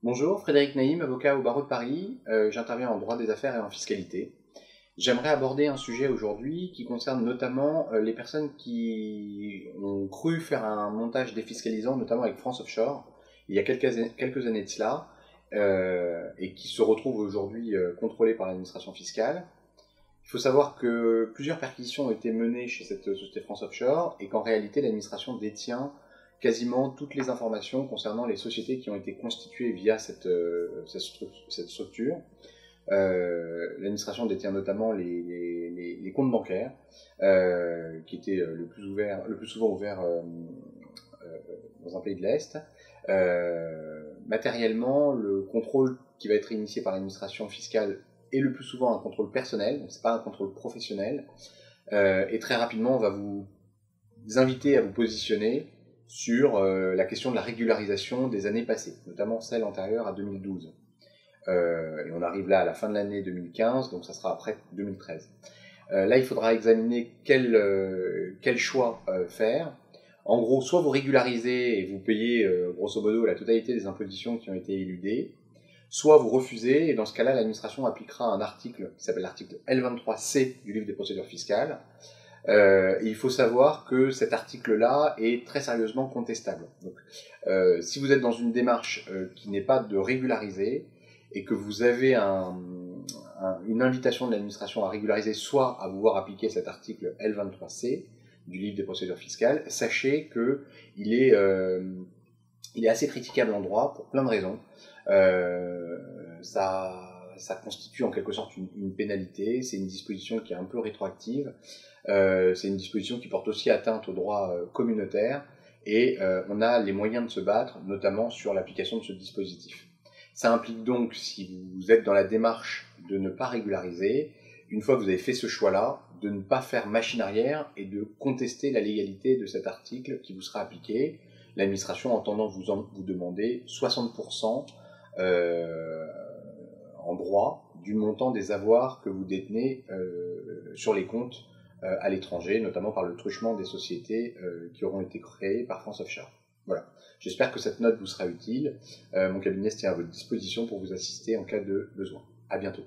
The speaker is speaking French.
Bonjour, Frédéric Naïm, avocat au barreau de Paris. J'interviens en droit des affaires et en fiscalité. J'aimerais aborder un sujet aujourd'hui qui concerne notamment les personnes qui ont cru faire un montage défiscalisant, notamment avec France Offshore, il y a quelques années de cela, et qui se retrouvent aujourd'hui contrôlées par l'administration fiscale. Il faut savoir que plusieurs perquisitions ont été menées chez cette société France Offshore et qu'en réalité l'administration détient quasiment toutes les informations concernant les sociétés qui ont été constituées via cette structure. L'administration détient notamment les comptes bancaires qui étaient le plus souvent ouverts dans un pays de l'Est. Matériellement, le contrôle qui va être initié par l'administration fiscale est le plus souvent un contrôle personnel, donc c'est pas un contrôle professionnel. Et très rapidement, on va vous inviter à vous positionner sur la question de la régularisation des années passées, notamment celle antérieure à 2012. Et on arrive là à la fin de l'année 2015, donc ça sera après 2013. Là, il faudra examiner quel choix faire. En gros, soit vous régularisez et vous payez grosso modo la totalité des impositions qui ont été éludées, soit vous refusez, et dans ce cas-là, l'administration appliquera un article qui s'appelle l'article L23C du livre des procédures fiscales. Et il faut savoir que cet article-là est très sérieusement contestable. Donc, si vous êtes dans une démarche qui n'est pas de régulariser, et que vous avez une invitation de l'administration à régulariser, soit à vous voir appliquer cet article L23C du livre des procédures fiscales, sachez qu'il est assez critiquable en droit pour plein de raisons. Ça constitue en quelque sorte une pénalité, c'est une disposition qui est un peu rétroactive, c'est une disposition qui porte aussi atteinte au droit communautaire, et on a les moyens de se battre, notamment sur l'application de ce dispositif. Ça implique donc, si vous êtes dans la démarche de ne pas régulariser, une fois que vous avez fait ce choix-là, de ne pas faire machine arrière et de contester la légalité de cet article qui vous sera appliqué, l'administration entendant vous demander 60% en droit du montant des avoirs que vous détenez sur les comptes à l'étranger, notamment par le truchement des sociétés qui auront été créées par France Offshore. Voilà. J'espère que cette note vous sera utile. Mon cabinet se tient à votre disposition pour vous assister en cas de besoin. À bientôt.